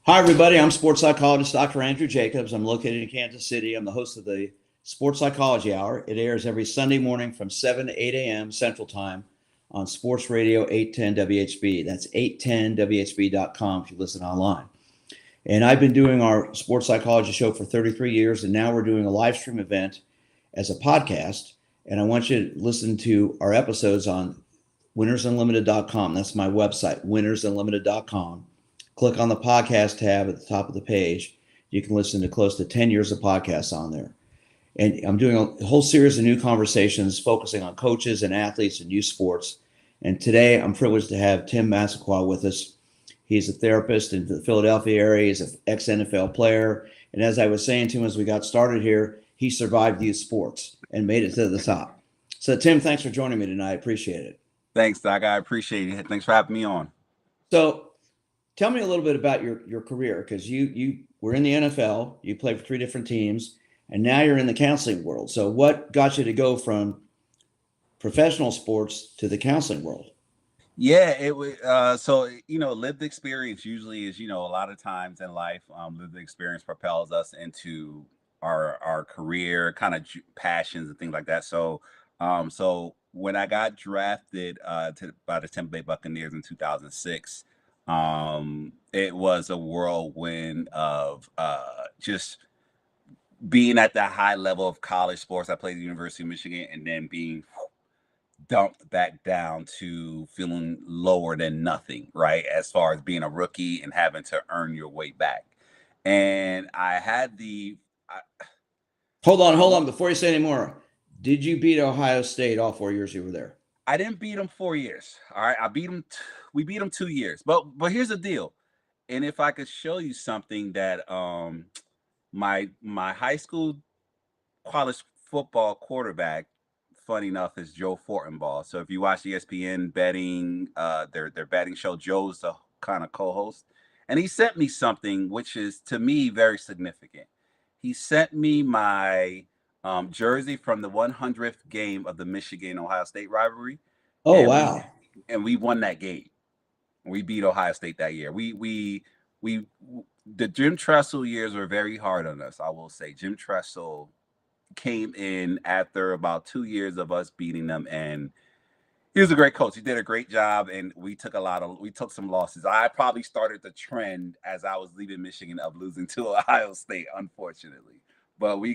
Hi, everybody. I'm sports psychologist Dr. Andrew Jacobs. I'm located in Kansas City. I'm the host of the Sports Psychology Hour. It airs every Sunday morning from 7 to 8 a.m. Central Time on Sports Radio 810 WHB. That's 810WHB.com if you listen online. And I've been doing our sports psychology show for 33 years, and now we're doing a live stream event as a podcast. And I want you to listen to our episodes on winnersunlimited.com. That's my website, winnersunlimited.com. Click on the podcast tab at the top of the page. You can listen to close to 10 years of podcasts on there. And I'm doing a whole series of new conversations focusing on coaches and athletes and youth sports. And today I'm privileged to have Tim Massaquoi with us. He's a therapist in the Philadelphia area. He's an ex-NFL player. And as I was saying to him as we got started here, he survived youth sports and made it to the top. So, Tim, thanks for joining me tonight. I appreciate it. Thanks, Doc. I appreciate it. Thanks for having me on. So, tell me a little bit about your career, because you were in the NFL, you played for 3 different teams, and now you're in the counseling world. So what got you to go from professional sports to the counseling world? Yeah, it was lived experience usually is, a lot of times in life, lived experience propels us into our career, kind of passions and things like that. So when I got drafted by the Tampa Bay Buccaneers in 2006, it was a whirlwind of just being at the high level of college sports. I played at the University of Michigan, and then being dumped back down to feeling lower than nothing, right? As far as being a rookie and having to earn your way back. And I had Hold on. Before you say any more, did you beat Ohio State all 4 years you were there? I didn't beat them 4 years. All right. I beat them. We beat them 2 years. But here's the deal. And if I could show you something that my high school college football quarterback, funny enough, is Joe Fortenbaugh. So if you watch ESPN betting, their betting show, Joe's the kind of co-host, and he sent me something which is to me very significant. He sent me my jersey from the 100th game of the Michigan Ohio State rivalry, Oh, and we wow. and we won that game. We beat Ohio State that year. We the Jim Tressel years were very hard on us. I will say Jim Tressel came in after about 2 years of us beating them, and he was a great coach. He did a great job, and we took some losses. I probably started the trend as I was leaving Michigan of losing to Ohio State, unfortunately. But we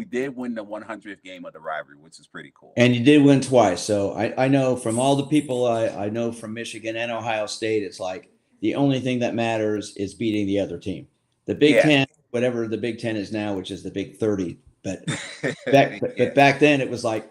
did win the 100th game of the rivalry, which is pretty cool. And you did win twice. So I know from all the people I know from Michigan and Ohio State, it's like the only thing that matters is beating the other team. The Big Yeah. Ten, whatever the Big Ten is now, which is the Big 30. But Yeah. back then it was like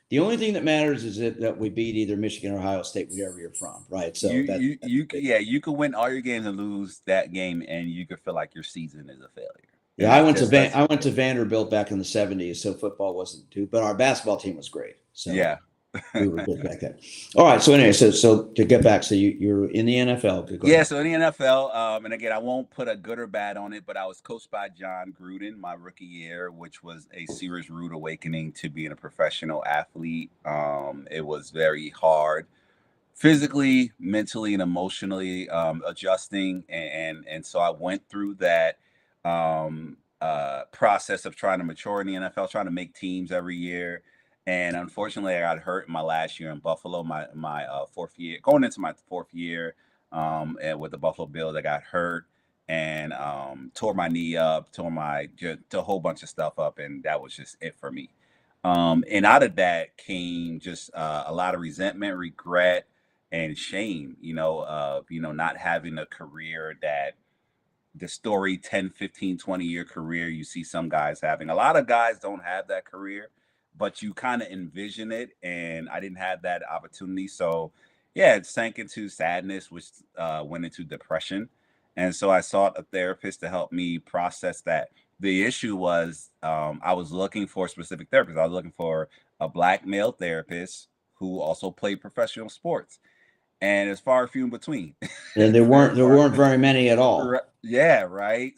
the only thing that matters is that we beat either Michigan or Ohio State, wherever you're from, right? So You could win all your games and lose that game, and you could feel like your season is a failure. yeah. And that's just I went to Vanderbilt back in the '70s, so football wasn't too, but our basketball team was great. So yeah. we were good back then. All right. So anyway, so to get back, so you're in the NFL. Go Yeah, ahead. so in the NFL, and again, I won't put a good or bad on it, but I was coached by John Gruden my rookie year, which was a serious rude awakening to being a professional athlete. It was very hard, physically, mentally, and emotionally adjusting, and so I went through that process of trying to mature in the NFL, trying to make teams every year. And unfortunately, I got hurt in my last year in Buffalo, my fourth year, going into my fourth year, and with the Buffalo Bills, I got hurt and tore my knee up, just a whole bunch of stuff up, and that was just it for me. And out of that came just a lot of resentment, regret, and shame. Not having a career that the story 10, 15, 20-year career you see some guys having. A lot of guys don't have that career, but you kind of envision it, and I didn't have that opportunity. So yeah, it sank into sadness, which went into depression. And so I sought a therapist to help me process that. The issue was I was looking for a specific therapist. I was looking for a black male therapist who also played professional sports, and it's far few in between. And It's very there far. weren't very many at all. Yeah, right.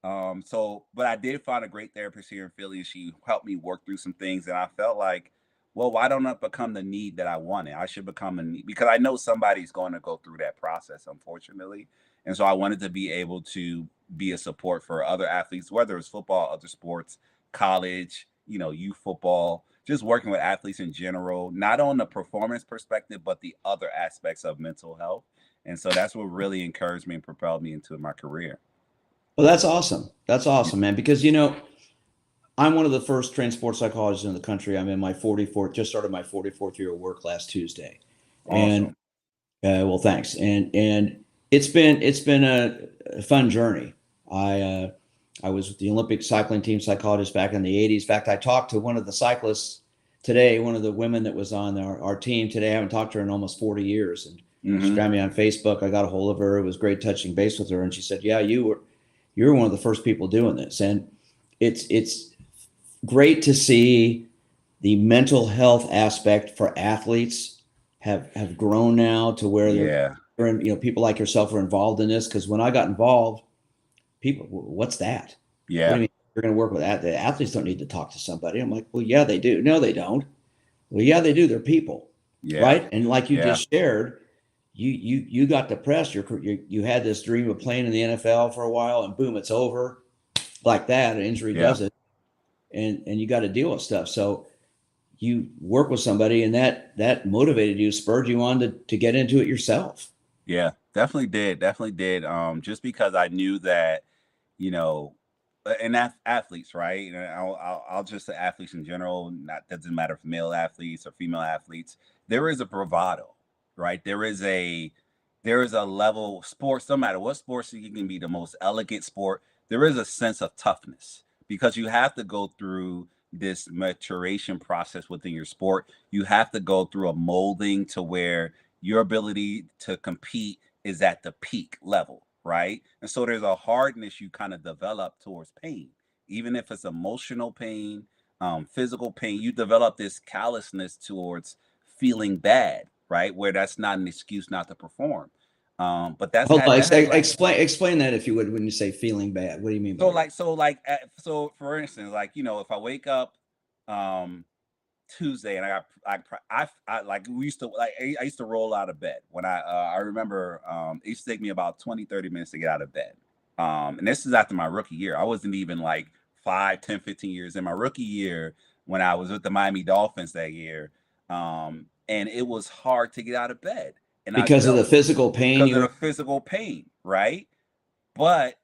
But I did find a great therapist here in Philly, and she helped me work through some things. And I felt like well, why don't I become the need that I wanted? I should become a need, because I know somebody's going to go through that process, unfortunately. And so I wanted to be able to be a support for other athletes, whether it's football, other sports, college, youth football, just working with athletes in general, not on the performance perspective, but the other aspects of mental health. And so that's what really encouraged me and propelled me into my career. Well, that's awesome. That's awesome, man. Because I'm one of the first trained sports psychologists in the country. I'm in my 44th, just started my 44th year of work last Tuesday, and Awesome. well, thanks. And it's been a fun journey. I was with the Olympic cycling team psychologist back in the 80s. In fact, I talked to one of the cyclists today, one of the women that was on our team today. I haven't talked to her in almost 40 years, and she Mm-hmm. found me on Facebook. I got a hold of her. It was great touching base with her, and she said, "Yeah, you're one of the first people doing this," and it's great to see the mental health aspect for athletes have grown now to where Yeah. people like yourself are involved in this. Because when I got involved, people, what's that? What do Yeah. you mean you're going to work with that? The athletes don't need to talk to somebody. I'm like, well, yeah, they do. No, they don't. Well, yeah, they do. They're people, Yeah. right? And like you Yeah. just shared, you got depressed. You had this dream of playing in the NFL for a while, and boom, it's over like that. An injury Yeah. does it, and you got to deal with stuff. So you work with somebody, and that motivated you, spurred you on to get into it yourself. Yeah. Definitely did. Definitely did. Just because I knew that, you know, and athletes, right? And I'll just say athletes in general. Not doesn't matter if male athletes or female athletes. There is a bravado, right? There is a level sports. No matter what sports, you can be the most elegant sport. There is a sense of toughness because you have to go through this maturation process within your sport. You have to go through a molding to where your ability to compete is at the peak level, right? And so there's a hardness you kind of develop towards pain, even if it's emotional pain, physical pain. You develop this callousness towards feeling bad, right? Where that's not an excuse not to perform. But Hold on, that has explain that if you would when you say feeling bad. What do you mean by that? so for instance, like if I wake up um Tuesday and I like we used to like I used to roll out of bed when I remember it used to take me about 20-30 minutes to get out of bed. And this is after my rookie year. I wasn't even like 5, 10, 15 years in my rookie year when I was with the Miami Dolphins that year. And it was hard to get out of bed. And I Because of the felt physical pain because you of were. the physical pain, right? But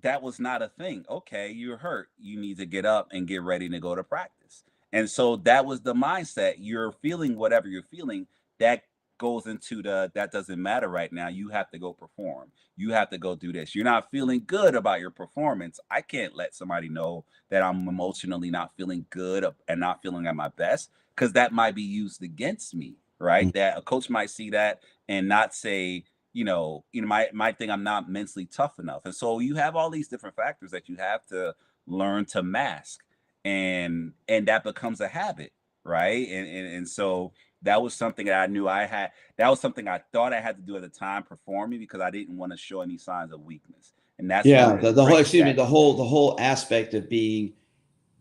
that was not a thing. Okay, you're hurt. You need to get up and get ready to go to practice. And so that was the mindset. You're feeling whatever you're feeling. That goes into that doesn't matter right now. You have to go perform. You have to go do this. You're not feeling good about your performance. I can't let somebody know that I'm emotionally not feeling good and not feeling at my best because that might be used against me, right? That a coach might see that and not say, might think I'm not mentally tough enough. And so you have all these different factors that you have to learn to mask, and that becomes a habit, right? And so that was something that I knew I had. That was something I thought I had to do at the time, performing because I didn't want to show any signs of weakness. And that's Yeah, when the whole, breaking excuse me, that. the whole aspect of being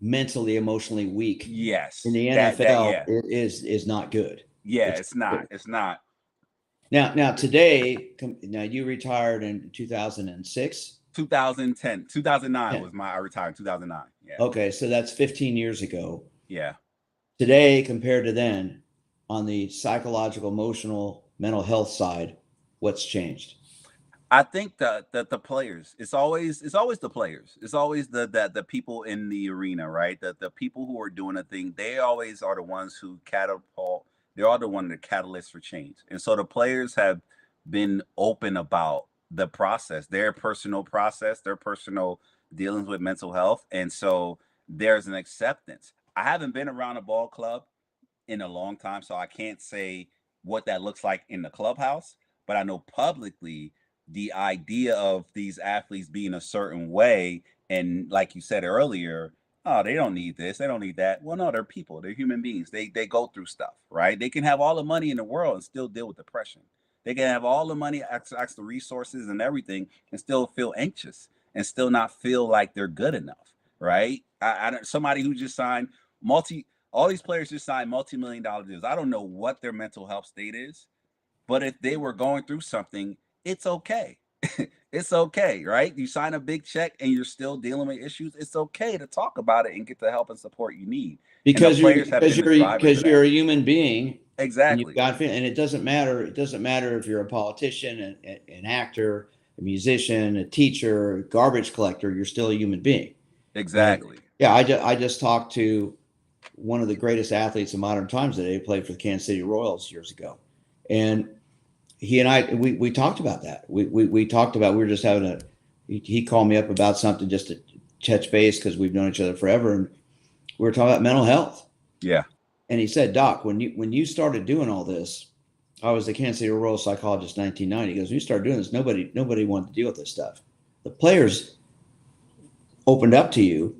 mentally, emotionally weak in Yes, the that NFL yeah, is not good. yeah. It's It's not not. good. It's not. Now today, now you retired in 2006. 2010, 2009 Yeah. was I retired in 2009. Yeah, Okay, so that's 15 years ago. yeah. Today compared to then, on the psychological, emotional, mental health side, what's changed? I think that the players, it's always the players. It's always the people in the arena, right? The people who are doing a thing, they always are the ones who catapult. They are the one the catalyst for change. And so the players have been open about the process, their personal process, their personal dealings with mental health. And so there's an acceptance. I haven't been around a ball club in a long time, so I can't say what that looks like in the clubhouse, but I know publicly the idea of these athletes being a certain way, and like you said earlier, oh, they don't need this, they don't need that. Well, no, they're people, they're human beings. They go through stuff, right? They can have all the money in the world and still deal with depression. They can have all the money, access the resources and everything, and still feel anxious and still not feel like they're good enough, right? I don't somebody who just signed multi All these players just signed multi-million-dollar deals. I don't know what their mental health state is, but if they were going through something, it's okay. It's okay, right? You sign a big check and you're still dealing with issues. It's okay to talk about it and get the help and support you need. And the Because players have been the drivers of you're that. a human being, and you've Exactly. got and it doesn't matter. It doesn't matter if you're a politician, an actor, a musician, a teacher, garbage collector. You're still a human being. And Exactly. yeah, I just talked to one of the greatest athletes in modern times today. He played for the Kansas City Royals years ago, and he and I we talked about that. We talked about, we were just having a, he called me up about something just to touch base because we've known each other forever, and we were talking about mental health. Yeah. And he said, Doc, when you started doing all this, I was the Kansas City Royal psychologist in 1990. He goes, when you started doing this, nobody wanted to deal with this stuff. The players opened up to you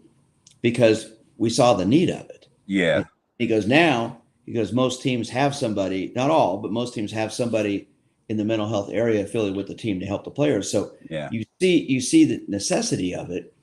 because we saw the need of it. Yeah. And he goes, now, he goes, most teams have somebody, not all, but most teams have somebody in the mental health area affiliated with the team to help the players. So Yeah. you see the necessity of it.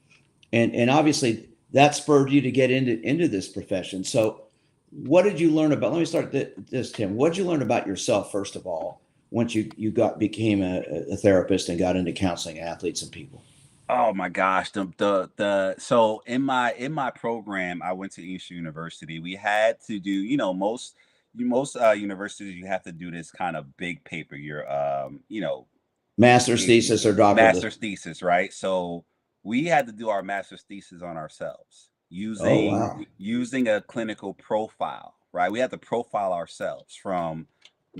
And obviously that spurred you to get into this profession. So what did you learn about, let me start this, Tim. What did you learn about yourself, first of all, once you became a therapist and got into counseling athletes and people? Oh my gosh. The so in my program, I went to Eastern University. We had to do, most universities, you have to do this kind of big paper, your Master's thesis or doctoral? master's thesis, right? So we had to do our master's thesis on ourselves Oh, using wow. using a clinical profile, right? We had to profile ourselves from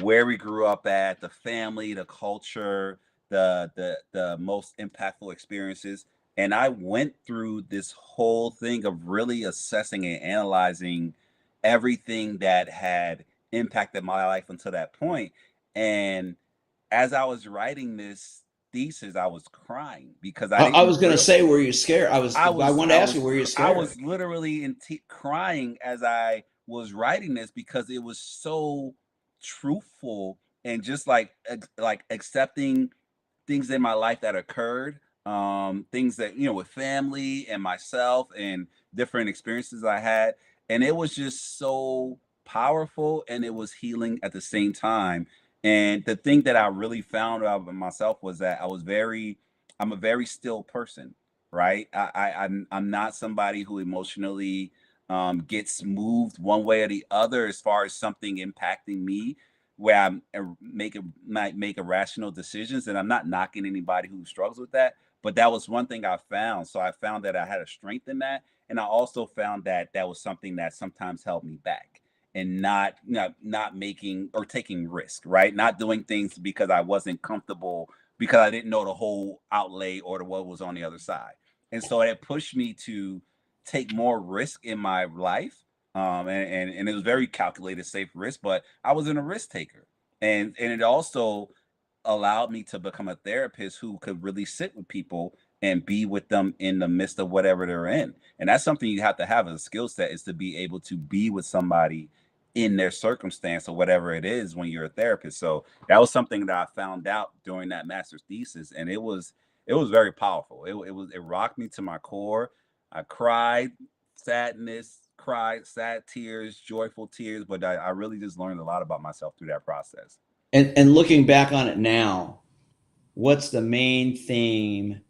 where we grew up at, the family, the culture, the most impactful experiences. And I went through this whole thing of really assessing and analyzing everything that had impacted my life until that point. And as I was writing this thesis, I was crying because I I didn't was going to real say, were you scared? I wanted to ask you, were you I scared? was literally crying as I was writing this because it was so truthful and just like accepting things in my life that occurred, things that, with family and myself and different experiences I had, and it was just so powerful and it was healing at the same time. And the thing that I really found out about myself was that I'm a very still person, right? I'm not somebody who emotionally gets moved one way or the other as far as something impacting me, where might make irrational decisions. And I'm not knocking anybody who struggles with that, but that was one thing I found. So I found that I had a strength in that, and I also found that that was something that sometimes held me back and not making or taking risk, right? Not doing things because I wasn't comfortable, because I didn't know the whole outlay or what was on the other side. And so it pushed me to take more risk in my life. And it was very calculated, safe risk, but I wasn't a risk taker. And it also allowed me to become a therapist who could really sit with people and be with them in the midst of whatever they're in. And that's something you have to have as a skill set, is to be able to be with somebody in their circumstance or whatever it is when you're a therapist. So that was something that I found out during that master's thesis, and it was very powerful. It rocked me to my core. I cried, sadness, cried, sad tears, joyful tears, but I really just learned a lot about myself through that process. And looking back on it now, what's the main theme,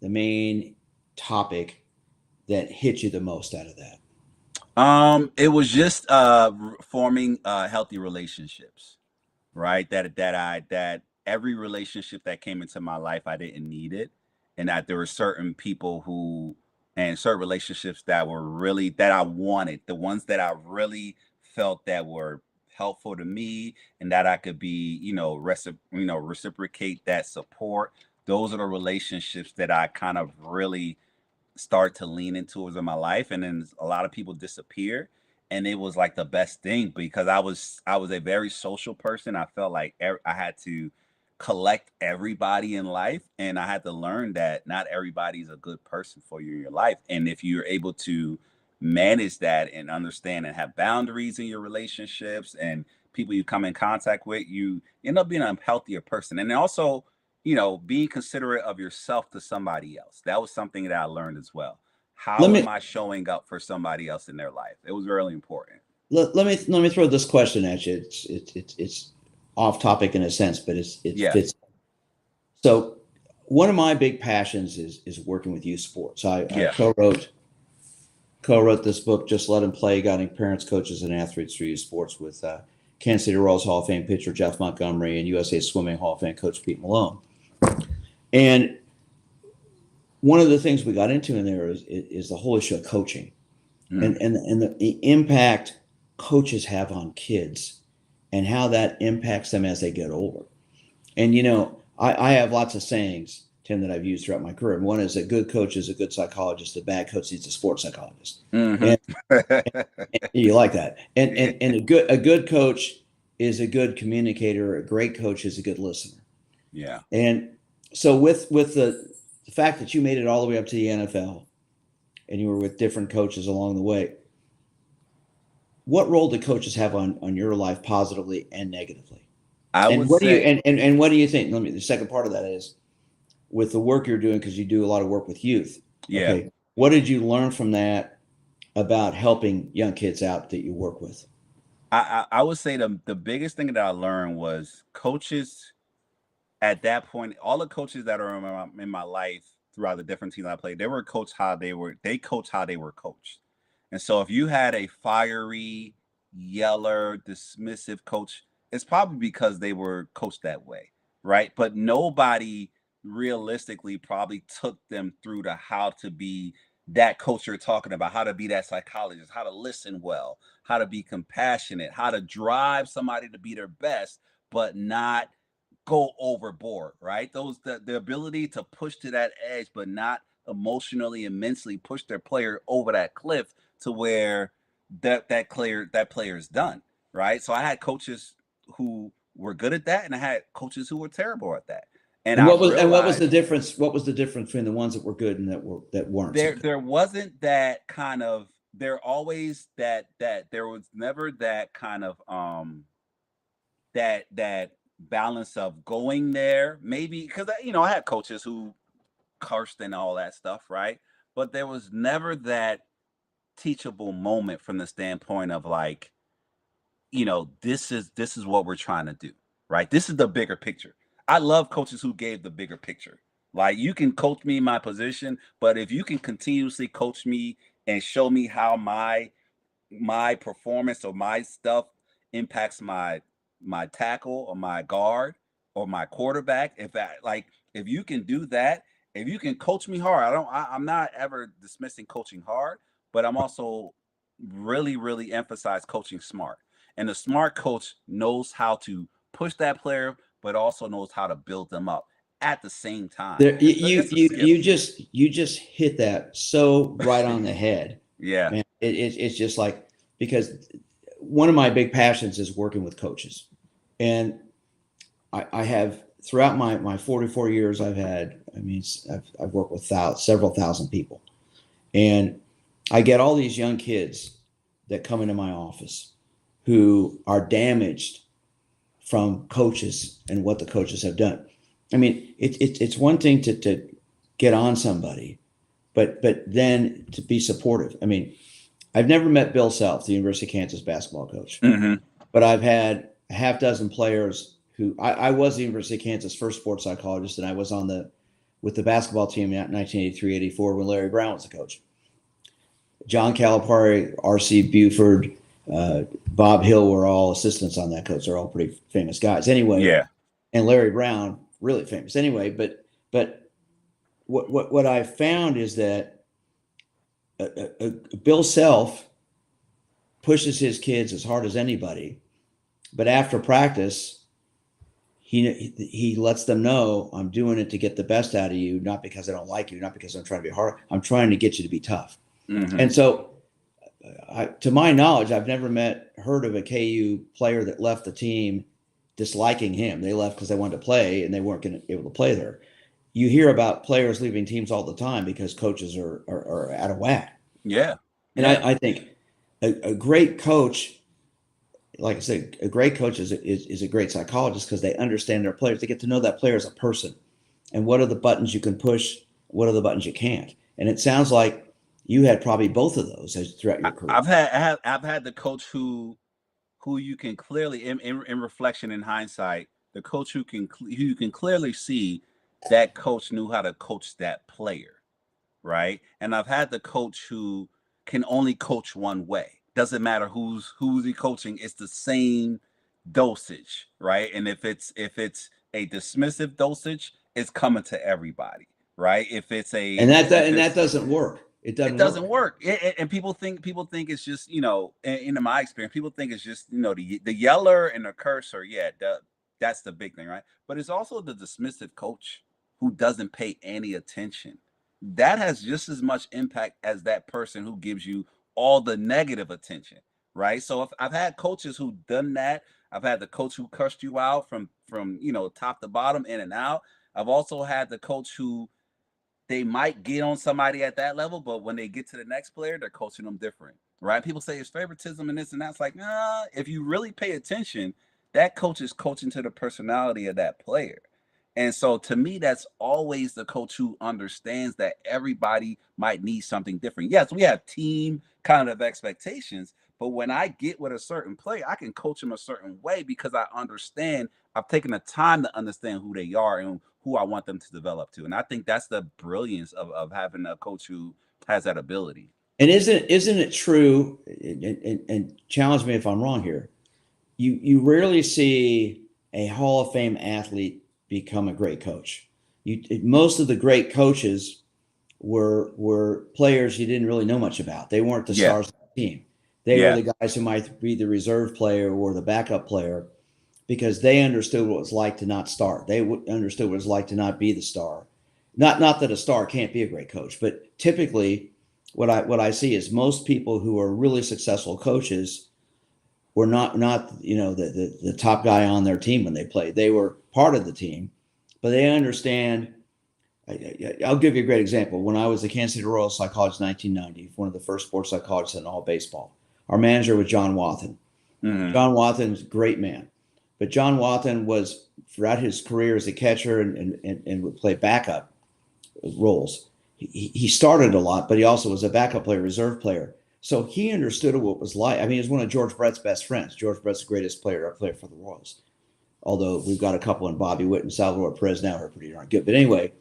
the main topic that hit you the most out of that? It was just forming healthy relationships, right? That every relationship that came into my life, I didn't need it, and that there were certain people who and certain relationships that were really that I wanted, the ones that I really felt that were helpful to me, and that I could be, reciprocate that support. Those are the relationships that I kind of really start to lean into in my life. And then a lot of people disappear, and it was like the best thing, because I was a very social person. I felt like I had to collect everybody in life, and I had to learn that not everybody's a good person for you in your life. And if you're able to manage that and understand and have boundaries in your relationships and people you come in contact with, you end up being a healthier person. And then also, being considerate of yourself to somebody else. That was something that I learned as well. Let How am me I showing up for somebody else in their life? It was really important. let me throw this question at you. It's off topic in a sense, but it Yeah. fits. So one of my big passions is working with youth sports. I Yeah. co-wrote this book, Just Let Them Play, guiding parents, coaches, and athletes through youth sports with Kansas City Royals Hall of Fame pitcher Jeff Montgomery and USA Swimming Hall of Fame coach Pete Malone. And one of the things we got into in there is the whole issue of coaching and the impact coaches have on kids and how that impacts them as they get older. And, I have lots of sayings, Tim, that I've used throughout my career. And one is a good coach is a good psychologist. A bad coach needs a sports psychologist. Mm-hmm. And you like that. And a good coach is a good communicator. A great coach is a good listener. Yeah. And so with the fact that you made it all the way up to the NFL and you were with different coaches along the way, what role do coaches have on your life positively and negatively? I And would what do you say, and what do you think? The second part of that is with the work you're doing, because you do a lot of work with youth. yeah, Okay. What did you learn from that about helping young kids out that you work with? I would say the biggest thing that I learned was coaches at that point, all the coaches that are in my life throughout the different teams I played, they coach how they were coached. And so if you had a fiery, yeller, dismissive coach, it's probably because they were coached that way, right? But nobody realistically probably took them through to how to be that coach you're talking about, how to be that psychologist, how to listen well, how to be compassionate, how to drive somebody to be their best, but not go overboard, right? The ability to push to that edge, but not emotionally and mentally push their player over that cliff to where that player is done, right? So I had coaches who were good at that, and I had coaches who were terrible at that. And And I what was the realized difference? What was the difference between the ones that were good and that weren't so there good? there wasn't that kind of there always that there was never that kind of that balance of going there, maybe because I had coaches who cursed and all that stuff, right? But there was never that teachable moment from the standpoint of like, this is what we're trying to do, right? This is the bigger picture. I love coaches who gave the bigger picture. Like you can coach me in my position, but if you can continuously coach me and show me how my performance or my stuff impacts my tackle or my guard or my quarterback, if you can do that, if you can coach me hard, I'm not ever dismissing coaching hard, but I'm also really emphasize coaching smart. And the smart coach knows how to push that player, but also knows how to build them up at the same time. There, It's a skill. you just hit that so right on the head, Yeah. man. It's just like because one of my big passions is working with coaches, and I have throughout my 44 years I've worked with several thousand people, and I get all these young kids that come into my office who are damaged from coaches and what the coaches have done. I mean, it's one thing to get on somebody, but then to be supportive. I mean, I've never met Bill Self, the University of Kansas basketball coach, Mm-hmm. but I've had a half dozen players who I was the University of Kansas first sports psychologist, and I was with the basketball team in 1983-84 when Larry Brown was the coach. John Calipari, R.C. Buford, Bob Hill were all assistants on that coach. They're all pretty famous guys. Anyway, Yeah. and Larry Brown, really famous. Anyway, but what I found is that Bill Self pushes his kids as hard as anybody, but after practice, he lets them know I'm doing it to get the best out of you, not because I don't like you, not because I'm trying to be hard. I'm trying to get you to be tough. Mm-hmm. And so, to my knowledge, I've never heard of a KU player that left the team disliking him. They left because they wanted to play and they weren't going to be able to play there. You hear about players leaving teams all the time because coaches are out of whack. Yeah. And I think a great coach, like I said, a great coach is a great psychologist because they understand their players. They get to know that player as a person and what are the buttons you can push, what are the buttons you can't. And it sounds like you had probably both of those throughout your career. I've had the coach who you can clearly in reflection, in hindsight, the coach who you can clearly see that coach knew how to coach that player, right? And I've had the coach who can only coach one way. Doesn't matter who's he coaching, it's the same dosage, right? And if it's a dismissive dosage, it's coming to everybody, right? If it's a and that doesn't work. It it doesn't work. And people think it's just, you know, in my experience, people think it's just, you know, the yeller and the cursor. Yeah, that's the big thing, right? But it's also the dismissive coach who doesn't pay any attention. That has just as much impact as that person who gives you all the negative attention, right? So if I've had coaches who done that, I've had the coach who cursed you out from you know, top to bottom, in and out. I've also had the coach who they might get on somebody at that level, but when they get to the next player, they're coaching them different, right? People say it's favoritism and this and that's. Like, nah, if you really pay attention, that coach is coaching to the personality of that player. And so to me, that's always the coach who understands that everybody might need something different. Yes, we have team kind of expectations, but when I get with a certain player, I can coach them a certain way because I understand, I've taken the time to understand who they are and who I want them to develop to. And I think that's the brilliance of having a coach who has that ability. And isn't it true? And challenge me if I'm wrong here. You rarely see a Hall of Fame athlete become a great coach. Most of the great coaches were players you didn't really know much about. They weren't the stars of the team. They were the guys who might be the reserve player or the backup player because they understood what it was like to not start. They understood what it was like to not be the star. Not that a star can't be a great coach, but typically what I see is most people who are really successful coaches were not you know the top guy on their team when they played. They were part of the team, but they understand. I'll give you a great example. When I was the Kansas City Royals psychologist in 1990, one of the first sports psychologists in all baseball, our manager was John Wathen. Mm-hmm. John Wathen's a great man, but John Wathen was throughout his career as a catcher and would play backup roles. He started a lot, but he also was a backup player, reserve player. So he understood what it was like. I mean, he was one of George Brett's best friends. George Brett's the greatest player for the Royals. Although we've got a couple in Bobby Witt and Salvador Perez now who are pretty darn good. But anyway,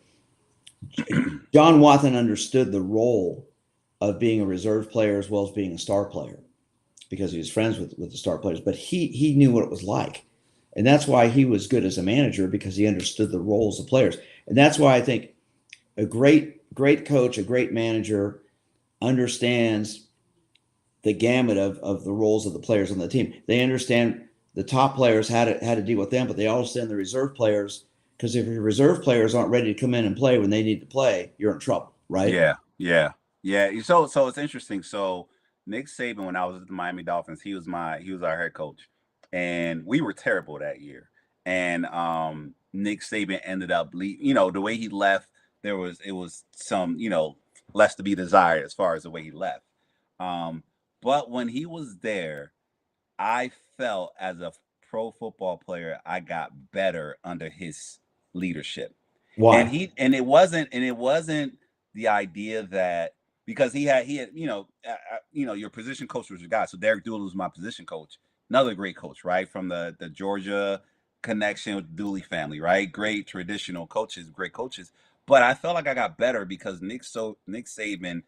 John Wathen understood the role of being a reserve player as well as being a star player because he was friends with the star players. But he knew what it was like. And that's why he was good as a manager because he understood the roles of players. And that's why I think a great coach, a great manager understands the gamut of the roles of the players on the team. They understand the top players how to deal with them, but they also understand the reserve players because if your reserve players aren't ready to come in and play when they need to play, you're in trouble, right? Yeah. So it's interesting. So Nick Saban, when I was at the Miami Dolphins, he was our head coach, and we were terrible that year. And Nick Saban ended up, you know, the way he left, it was some, you know, less to be desired as far as the way he left. But when he was there, I felt as a pro football player, I got better under his leadership. Why? And it wasn't the idea that because he had you know, your position coach was your guy. So Derek Dooley was my position coach, another great coach, right, from the Georgia connection with the Dooley family, right? Great traditional coaches, great coaches. But I felt like I got better because Nick Saban,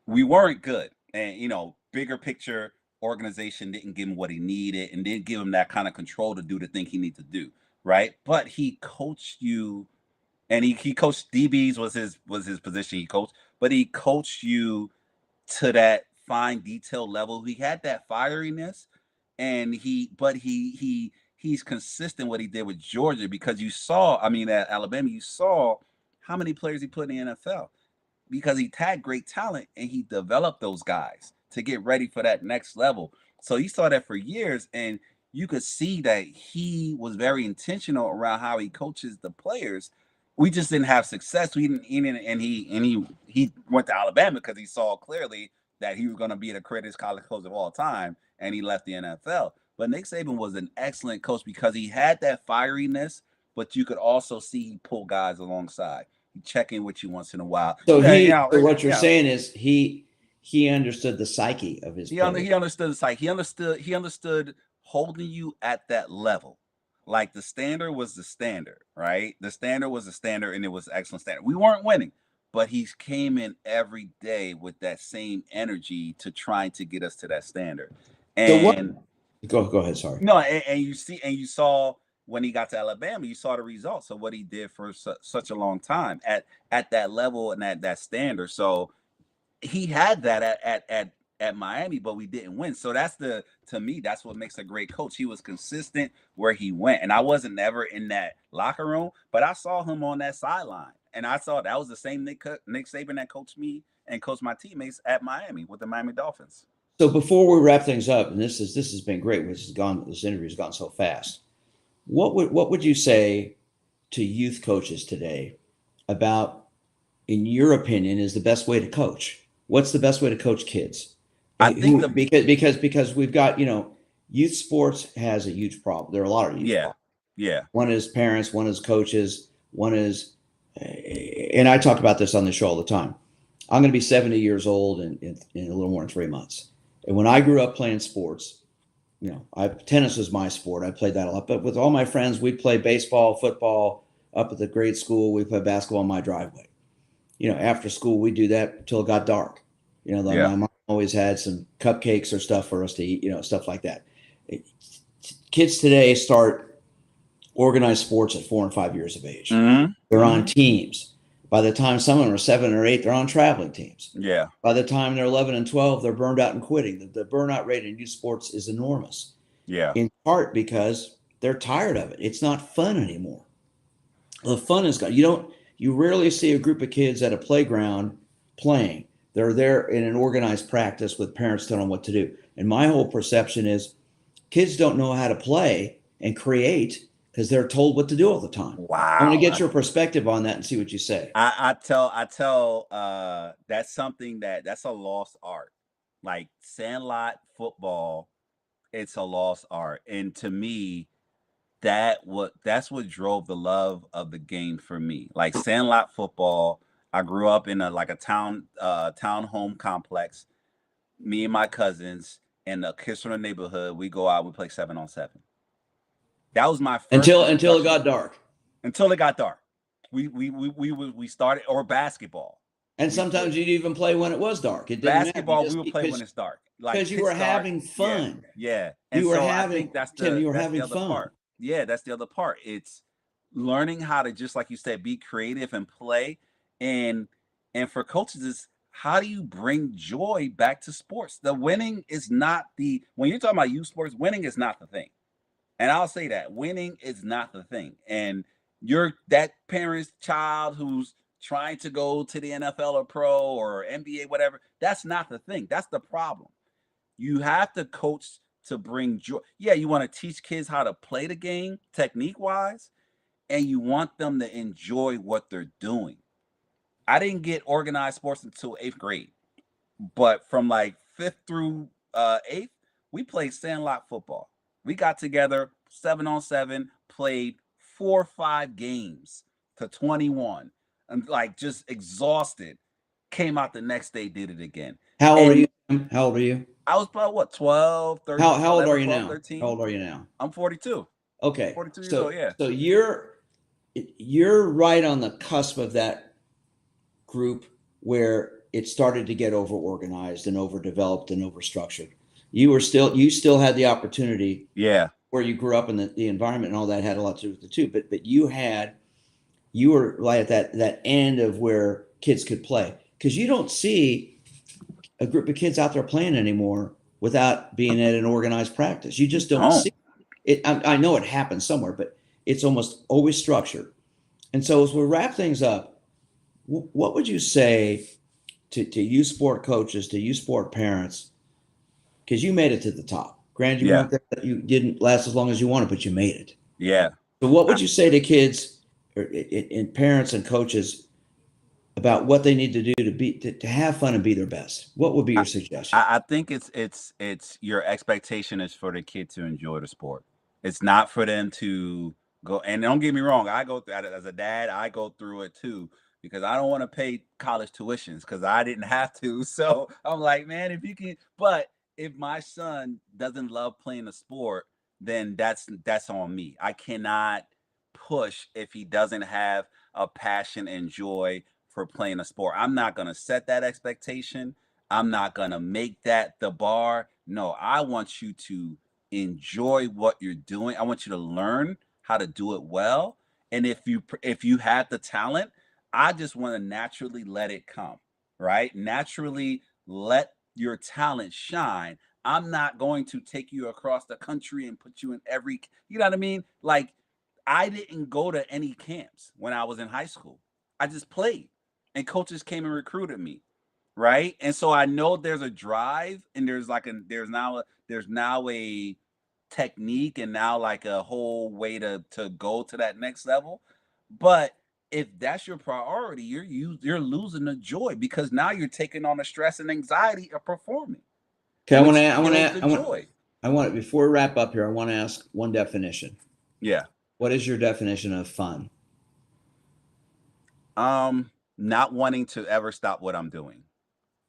we weren't good, and you know, bigger picture organization didn't give him what he needed and didn't give him that kind of control to do the thing he needed to do, right? But he coached you, and he coached DBs was his position he coached, but he coached you to that fine detail level. He had that fieriness, and he's consistent what he did with Georgia because you saw, I mean, at Alabama, you saw how many players he put in the NFL because he had great talent and he developed those guys to get ready for that next level. So you saw that for years, and you could see that he was very intentional around how he coaches the players. We just didn't have success. We didn't, and he went to Alabama because he saw clearly that he was going to be the greatest college coach of all time, and he left the NFL. But Nick Saban was an excellent coach because he had that fieriness, but you could also see he pulled guys alongside. He check in with you once in a while. So Yeah, so what you're saying is he understood the psyche of his He players. he understood the psyche. He understood holding you at that level. Like the standard was the standard, right? The standard was the standard, and it was excellent standard. We weren't winning, but he came in every day with that same energy to trying to get us to that standard. So what? And Go ahead. Sorry. no, and you saw when he got to Alabama, you saw the results of what he did for such a long time at that level and at that standard. So he had that at Miami, but we didn't win. So to me, that's what makes a great coach. He was consistent where he went. And I wasn't never in that locker room, but I saw him on that sideline. And I saw that was the same Nick Saban that coached me and coached my teammates at Miami with the Miami Dolphins. So before we wrap things up, and this has been great, this interview has gone so fast. What would you say to youth coaches today about, in your opinion, is the best way to coach? What's the best way to coach kids? I think because we've got, youth sports has a huge problem. There are a lot of youth problems. Yeah. One is parents, one is coaches, one is, and I talk about this on the show all the time. I'm going to be 70 years old in a little more than 3 months. And when I grew up playing sports, tennis was my sport. I played that a lot. But with all my friends, we'd play baseball, football. Up at the grade school, we played basketball in my driveway. After school, we'd do that until it got dark. My mom always had some cupcakes or stuff for us to eat, stuff like that. Kids today start organized sports at 4 and 5 years of age. Mm-hmm. They're on teams. By the time some of them are 7 or 8, they're on traveling teams. Yeah. By the time they're 11 and 12, they're burned out and quitting. The burnout rate in youth sports is enormous. Yeah. In part because they're tired of it. It's not fun anymore. The fun is gone. You rarely see a group of kids at a playground playing. They're there in an organized practice with parents telling them what to do. And my whole perception is kids don't know how to play and create because they're told what to do all the time. Wow. I'm going to get your perspective on that and see what you say. I tell that's something that's a lost art. Like sandlot football, it's a lost art. And to me, that's what drove the love of the game for me. Like sandlot football, I grew up in a town home complex. Me and my cousins in the kids from the neighborhood, we go out, we play 7-on-7. That was my first until it got dark. Until it got dark. We started, or basketball. And sometimes you'd even play when it was dark. It didn't basketball, we would play when it's dark. Because you were having fun. Yeah. And you were having fun. Part. Yeah, that's the other part. It's learning how to, just like you said, be creative and play. And for coaches, is how do you bring joy back to sports? The winning is not when you're talking about youth sports, winning is not the thing. And I'll say that winning is not the thing. And you're that parent's child who's trying to go to the NFL or pro or NBA, whatever. That's not the thing. That's the problem. You have to coach to bring joy. Yeah, you want to teach kids how to play the game technique-wise, and you want them to enjoy what they're doing. I didn't get organized sports until 8th grade. But from like 5th through 8th, we played sandlot football. We got together 7-on-7, played 4 or 5 games to 21, and like just exhausted. Came out the next day, did it again. How old are you? How old are you? I was probably 12, 13. How old are you 12, now? 13. How old are you now? I'm 42. Okay. 42 years old, yeah. So you're right on the cusp of that group where it started to get over organized and overdeveloped and overstructured. You still had the opportunity. Yeah. Where you grew up in the environment and all that had a lot to do with the two. But you were like at that end of where kids could play. Because you don't see a group of kids out there playing anymore without being at an organized practice. You just don't see it. I know it happens somewhere, but it's almost always structured. And so as we wrap things up, what would you say to youth sport coaches, to youth sport parents? Because you made it to the top. Granted, you weren't there, you didn't last as long as you wanted, but you made it. Yeah. So what would you say to kids and parents and coaches about what they need to do to have fun and be their best? What would be your suggestion? I think it's your expectation is for the kid to enjoy the sport. It's not for them to go. And don't get me wrong, I go through as a dad. I go through it too. because I don't want to pay college tuitions because I didn't have to. So I'm like, man, if you can, but if my son doesn't love playing a sport, then that's on me. I cannot push if he doesn't have a passion and joy for playing a sport. I'm not going to set that expectation. I'm not going to make that the bar. No, I want you to enjoy what you're doing. I want you to learn how to do it well. And if you have the talent, I just want to naturally let it come, right? Naturally let your talent shine. I'm not going to take you across the country and put you in every, you know what I mean? Like, I didn't go to any camps when I was in high school. I just played, and coaches came and recruited me, right? And so I know there's a drive, and there's now a technique, and now like a whole way to go to that next level. But if that's your priority, you're losing the joy, because now you're taking on the stress and anxiety of performing, Okay, which kills the joy. before we wrap up here, I want to ask one definition. Yeah. What is your definition of fun? Not wanting to ever stop what I'm doing.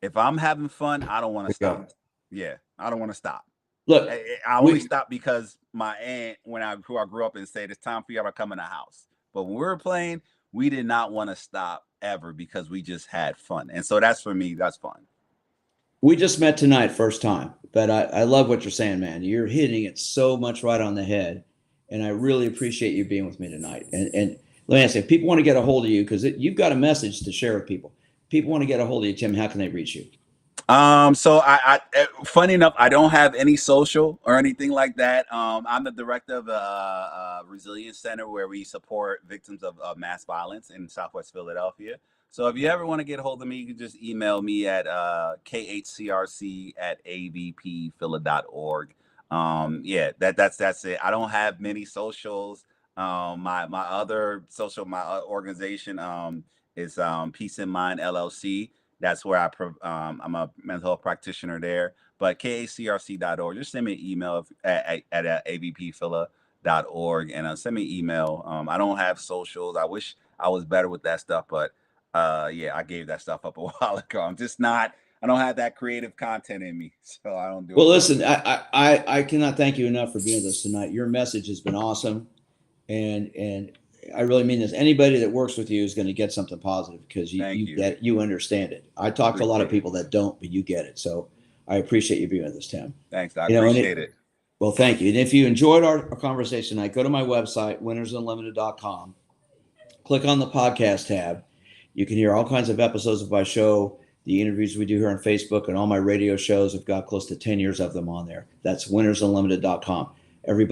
If I'm having fun, I don't want to stop. Yeah, I don't want to stop. Look, I only stopped because my aunt, who I grew up in, said it's time for you to come in the house. But when we were playing, we did not want to stop ever, because we just had fun. And so that's, for me, that's fun. we just met tonight, first time, but I love what you're saying, man. You're hitting it so much right on the head, and I really appreciate you being with me tonight. And let me ask you, if people want to get a hold of you, because you've got a message to share with people. People want to get a hold of you, Tim. How can they reach you? So funny enough, I don't have any social or anything like that. I'm the director of a resilience center where we support victims of mass violence in Southwest Philadelphia. So if you ever want to get a hold of me, you can just email me at khcrc@avpphila.org. Yeah, that's it. I don't have many socials. My organization is Peace in Mind LLC. That's where I'm a mental health practitioner there. But khcrc.org. Just send me an email at avpphila.org, and send me an email. I don't have socials. I wish I was better with that stuff, but yeah, I gave that stuff up a while ago. I'm just not. I don't have that creative content in me, so I don't do it. Well, listen, I cannot thank you enough for being with us tonight. Your message has been awesome, and I really mean this. Anybody that works with you is going to get something positive, because you understand it. I talk to a lot of people that don't, but you get it. So I appreciate you being with us, Tim. Thanks. I appreciate it. Well, thank you. And if you enjoyed our conversation tonight, go to my website, winnersunlimited.com. Click on the podcast tab. You can hear all kinds of episodes of my show, the interviews we do here on Facebook, and all my radio shows. I've got close to 10 years of them on there. That's winnersunlimited.com. Everybody